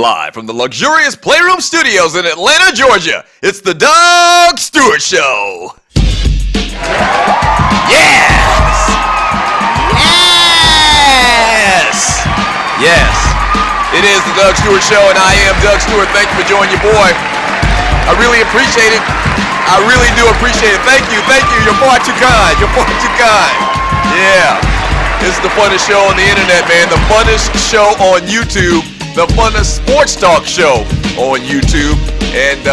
Live from the luxurious Playroom Studios in Atlanta, Georgia, it's the Doug Stewart Show. Yes! Yes! Yes! It is the Doug Stewart Show, and I am Doug Stewart. Thank you for joining your boy. I really appreciate it. I really do appreciate it. Thank you. Thank you. You're far too kind. You're far too kind. Yeah. This is the funnest show on the internet, man. The funnest show on YouTube. The funnest sports talk show on YouTube. And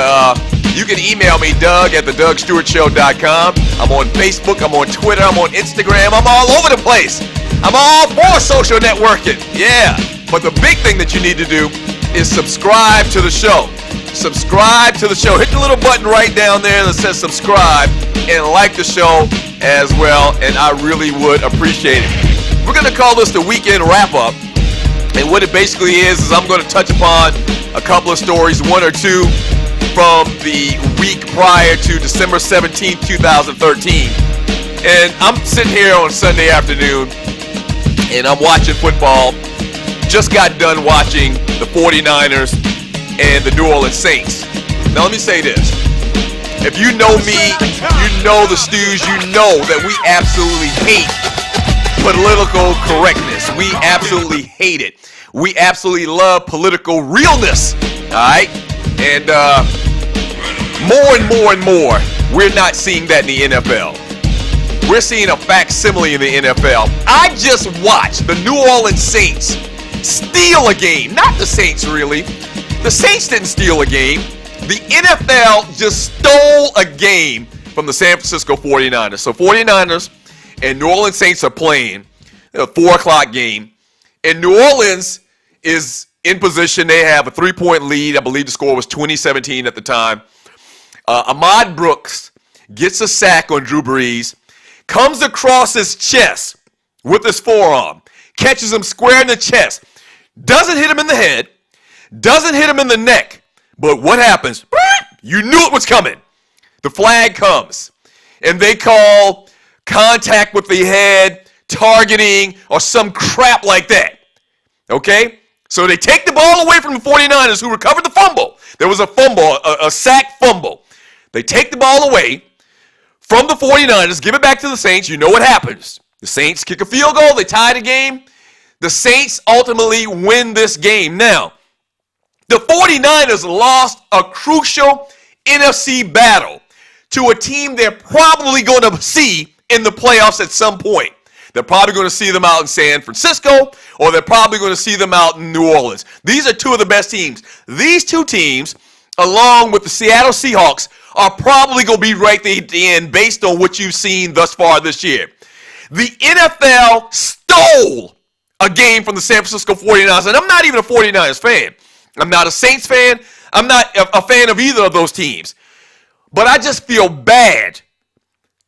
you can email me, Doug, at thedougstewartshow.com. I'm on Facebook. I'm on Twitter. I'm on Instagram. I'm all over the place. I'm all for social networking. Yeah. But the big thing that you need to do is subscribe to the show. Subscribe to the show. Hit the little button right down there that says subscribe and like the show as well. And I really would appreciate it. We're going to call this the weekend wrap-up. And what it basically is I'm going to touch upon a couple of stories, one or two from the week prior to December 17th, 2013. And I'm sitting here on Sunday afternoon, and I'm watching football. Just got done watching the 49ers and the New Orleans Saints. Now let me say this. If you know me, you know the Stews, you know that we absolutely hate political correctness. We absolutely hate it. We absolutely love political realness. Alright? And more and more, we're not seeing that in the NFL. We're seeing a facsimile in the NFL. I just watched the New Orleans Saints steal a game. Not the Saints, really. The Saints didn't steal a game. The NFL just stole a game from the San Francisco 49ers. So 49ers and New Orleans Saints are playing a 4 o'clock game. And New Orleans is in position. They have a 3-point lead. I believe the score was 20-17 at the time. Ahmad Brooks gets a sack on Drew Brees, comes across his chest with his forearm, catches him square in the chest, doesn't hit him in the head, doesn't hit him in the neck. But what happens? You knew it was coming. The flag comes, and they call contact with the head, targeting, or some crap like that. Okay? So they take the ball away from the 49ers, who recovered the fumble. There was a fumble, a sack fumble. They take the ball away from the 49ers, give it back to the Saints. You know what happens. The Saints kick a field goal. They tie the game. The Saints ultimately win this game. Now, the 49ers lost a crucial NFC battle to a team they're probably going to see in the playoffs at some point. They're probably going to see them out in San Francisco, or they're probably going to see them out in New Orleans. These are two of the best teams. These two teams, along with the Seattle Seahawks, are probably going to be right there at the end based on what you've seen thus far this year. The NFL stole a game from the San Francisco 49ers, and I'm not even a 49ers fan. I'm not a Saints fan. I'm not a fan of either of those teams. But I just feel bad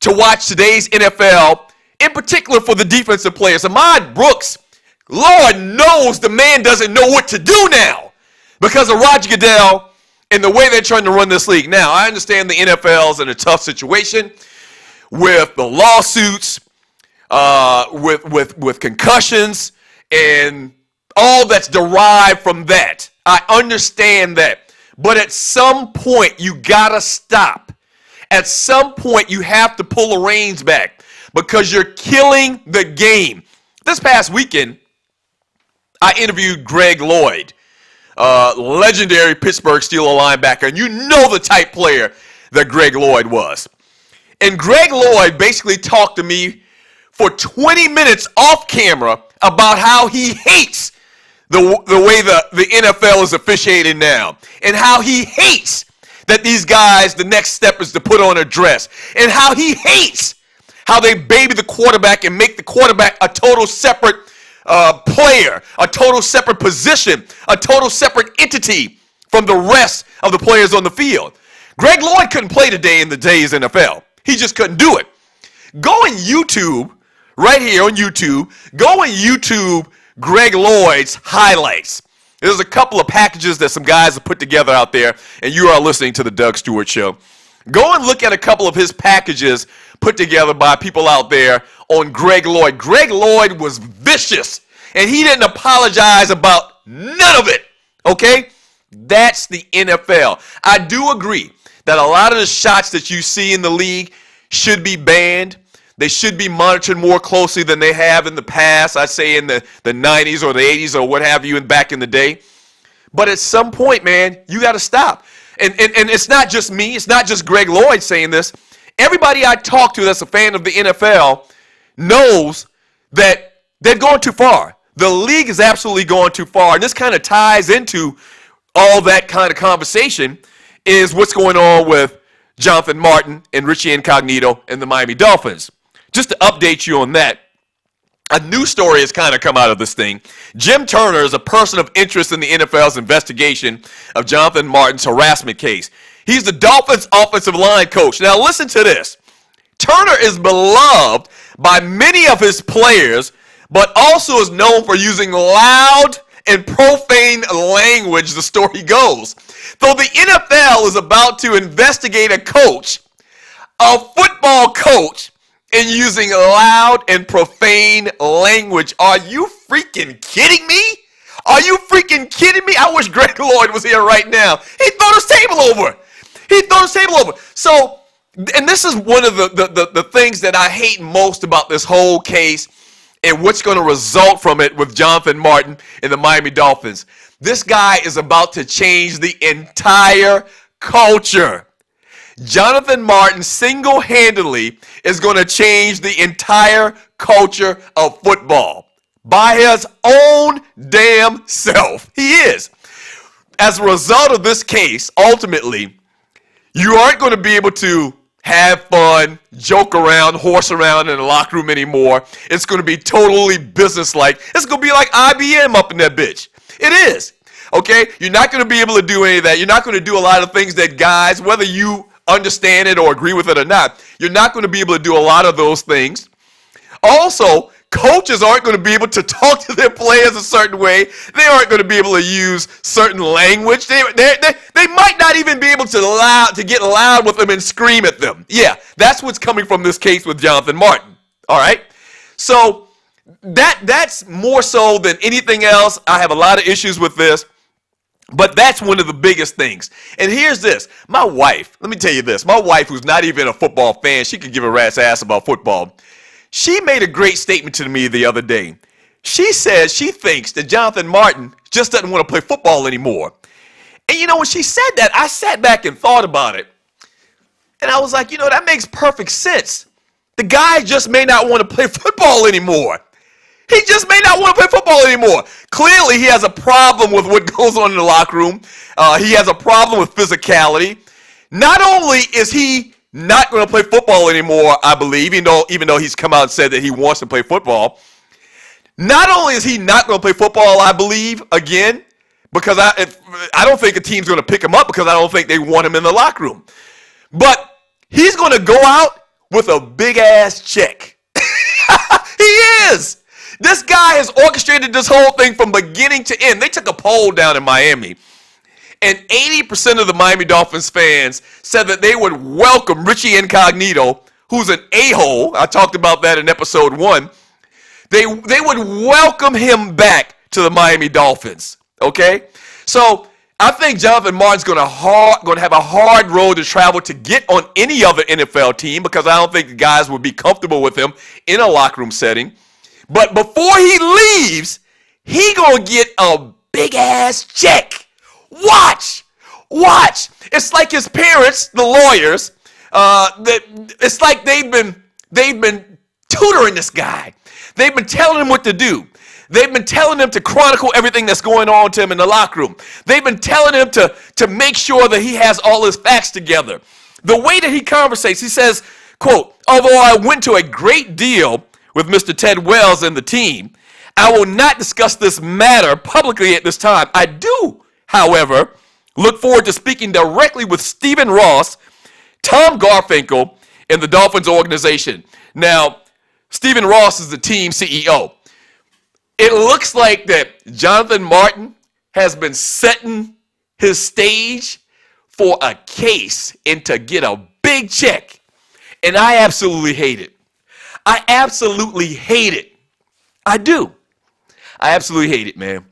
to watch today's NFL, in particular for the defensive players. Ahmad Brooks, Lord knows the man doesn't know what to do now because of Roger Goodell and the way they're trying to run this league. Now, I understand the NFL's in a tough situation with the lawsuits, with concussions, and all that's derived from that. I understand that. But at some point, you got to stop. At some point, you have to pull the reins back because you're killing the game. This past weekend, I interviewed Greg Lloyd, legendary Pittsburgh Steelers linebacker, and you know the type player that Greg Lloyd was. And Greg Lloyd basically talked to me for 20 minutes off camera about how he hates the way the NFL is officiating now, and how he hates that these guys, the next step is to put on a dress, and how he hates how they baby the quarterback and make the quarterback a total separate player, a total separate position, a total separate entity from the rest of the players on the field. Greg Lloyd couldn't play today in the day's NFL. He just couldn't do it. Go on YouTube, right here on YouTube, go on YouTube Greg Lloyd's highlights. There's a couple of packages that some guys have put together out there, and you are listening to the Doug Stewart Show. Go and look at a couple of his packages put together by people out there on Greg Lloyd. Greg Lloyd was vicious, and he didn't apologize about none of it. Okay? That's the NFL. I do agree that a lot of the shots that you see in the league should be banned. They should be monitored more closely than they have in the past, I'd say in the 90s or the 80s or what have you, and back in the day. But at some point, man, you got to stop. And it's not just me. It's not just Greg Lloyd saying this. Everybody I talk to that's a fan of the NFL knows that they've gone too far. The league is absolutely going too far. And this kind of ties into all that kind of conversation is what's going on with Jonathan Martin and Richie Incognito and the Miami Dolphins. Just to update you on that, a new story has kind of come out of this thing. Jim Turner is a person of interest in the NFL's investigation of Jonathan Martin's harassment case. He's the Dolphins offensive line coach. Now listen to this. Turner is beloved by many of his players, but also is known for using loud and profane language, the story goes. Though the NFL is about to investigate a football coach, and using loud and profane language. Are you freaking kidding me? Are you freaking kidding me? I wish Greg Lloyd was here right now. He'd throw his table over. He'd throw his table over. So, and this is one of the things that I hate most about this whole case and what's going to result from it with Jonathan Martin and the Miami Dolphins. This guy is about to change the entire culture. Jonathan Martin single-handedly is going to change the entire culture of football by his own damn self. He is. As a result of this case, ultimately, you aren't going to be able to have fun, joke around, horse around in the locker room anymore. It's going to be totally businesslike. It's going to be like IBM up in that bitch. It is. Okay? You're not going to be able to do any of that. You're not going to do a lot of things that guys, whether you understand it or agree with it or not, you're not going to be able to do a lot of those things. Also, coaches aren't going to be able to talk to their players a certain way. They aren't going to be able to use certain language. They might not even be able to get loud with them and scream at them. Yeah, that's what's coming from this case with Jonathan Martin. All right? So that's more so than anything else. I have a lot of issues with this. But that's one of the biggest things. And here's this. My wife, let me tell you this. My wife, who's not even a football fan, she could give a rat's ass about football. She made a great statement to me the other day. She says she thinks that Jonathan Martin just doesn't want to play football anymore. And you know, when she said that, I sat back and thought about it. And I was like, you know, that makes perfect sense. The guy just may not want to play football anymore. He just may not want to play football anymore. Clearly, he has a problem with what goes on in the locker room. He has a problem with physicality. Not only is he not going to play football anymore, I believe, even though he's come out and said that he wants to play football. Not only is he not going to play football, I believe, again, because I don't think a team's going to pick him up because I don't think they want him in the locker room. But he's going to go out with a big-ass check. He is. This guy has orchestrated this whole thing from beginning to end. They took a poll down in Miami, and 80% of the Miami Dolphins fans said that they would welcome Richie Incognito, who's an a-hole. I talked about that in episode 1. They would welcome him back to the Miami Dolphins, okay? So I think Jonathan Martin's going to have a hard road to travel to get on any other NFL team because I don't think the guys would be comfortable with him in a locker room setting. But before he leaves, he gonna get a big-ass check. Watch. It's like his parents, the lawyers, it's like they've been tutoring this guy. They've been telling him what to do. They've been telling him to chronicle everything that's going on to him in the locker room. They've been telling him to make sure that he has all his facts together. The way that he conversates, he says, quote, although I went to a great deal with Mr. Ted Wells and the team, I will not discuss this matter publicly at this time. I do, however, look forward to speaking directly with Stephen Ross, Tom Garfinkel, and the Dolphins organization. Now, Stephen Ross is the team CEO. It looks like that Jonathan Martin has been setting his stage for a case and to get a big check. And I absolutely hate it. I absolutely hate it. I do. I absolutely hate it, man.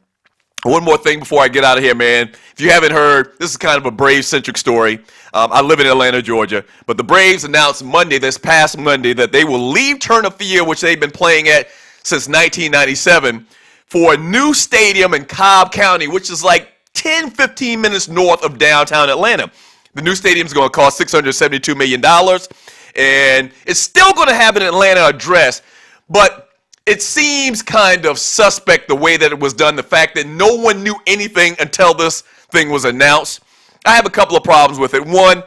One more thing before I get out of here, man. If you haven't heard, this is kind of a Braves-centric story. I live in Atlanta, Georgia. But the Braves announced this past Monday, that they will leave Turner Field, which they've been playing at since 1997, for a new stadium in Cobb County, which is like 10, 15 minutes north of downtown Atlanta. The new stadium is going to cost $672 million, and it's still going to have an Atlanta address, but it seems kind of suspect the way that it was done, the fact that no one knew anything until this thing was announced. I have a couple of problems with it. One,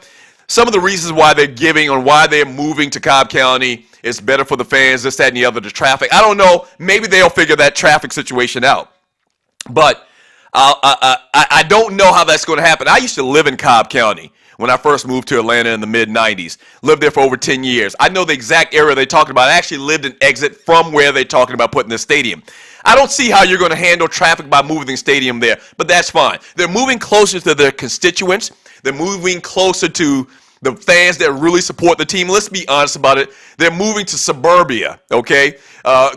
some of the reasons why they're giving on why they're moving to Cobb County is better for the fans, this, that, and the other, the traffic. I don't know. Maybe they'll figure that traffic situation out. But I don't know how that's going to happen. I used to live in Cobb County when I first moved to Atlanta in the mid-90s. Lived there for over 10 years. I know the exact area they're talking about. I actually lived an exit from where they're talking about putting this stadium. I don't see how you're going to handle traffic by moving the stadium there, but that's fine. They're moving closer to their constituents. They're moving closer to the fans that really support the team. Let's be honest about it. They're moving to suburbia, okay?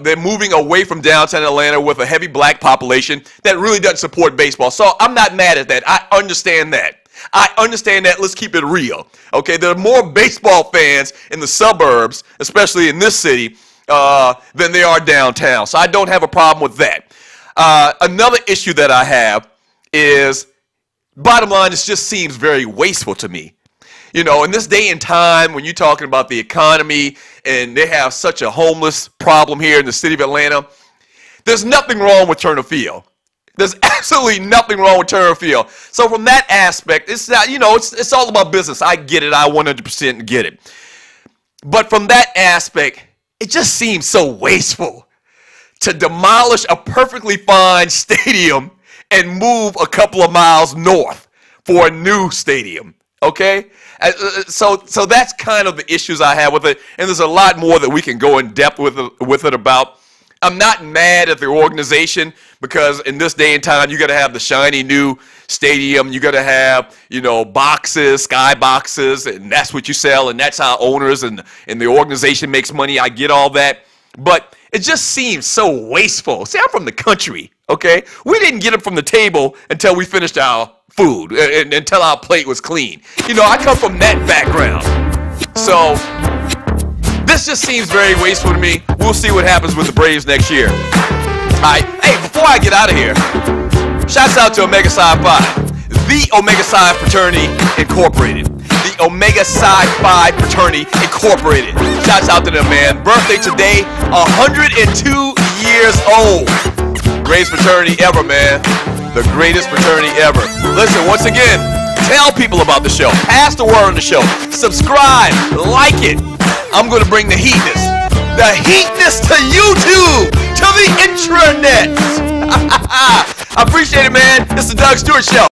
They're moving away from downtown Atlanta with a heavy black population that really doesn't support baseball. So I'm not mad at that. I understand that. I understand that. Let's keep it real. Okay, there are more baseball fans in the suburbs, especially in this city, than there are downtown. So I don't have a problem with that. Another issue that I have is, bottom line, it just seems very wasteful to me. You know, in this day and time when you're talking about the economy and they have such a homeless problem here in the city of Atlanta, there's nothing wrong with Turner Field. There's absolutely nothing wrong with Turner Field. So from that aspect, it's not, you know, it's all about business. I get it. I 100% get it. But from that aspect, it just seems so wasteful to demolish a perfectly fine stadium and move a couple of miles north for a new stadium. Okay? So that's kind of the issues I have with it. And there's a lot more that we can go in depth with it about. I'm not mad at the organization because in this day and time, you got to have the shiny new stadium. You got to have, you know, boxes, sky boxes, and that's what you sell, and that's how owners and the organization makes money. I get all that, but it just seems so wasteful. See, I'm from the country, okay? We didn't get it from the table until we finished our food, and until our plate was clean. You know, I come from that background, so this just seems very wasteful to me. We'll see what happens with the Braves next year. All right. Hey, before I get out of here, shouts out to Omega Psi Phi, the Omega Psi Fraternity Incorporated. The Omega Psi Phi Fraternity Incorporated. Shouts out to them, man. Birthday today, 102 years old. Greatest fraternity ever, man. The greatest fraternity ever. Listen, once again, tell people about the show. Pass the word on the show. Subscribe. Like it. I'm going to bring the heatness to YouTube, to the intranet. I appreciate it, man. It's the Doug Stewart Show.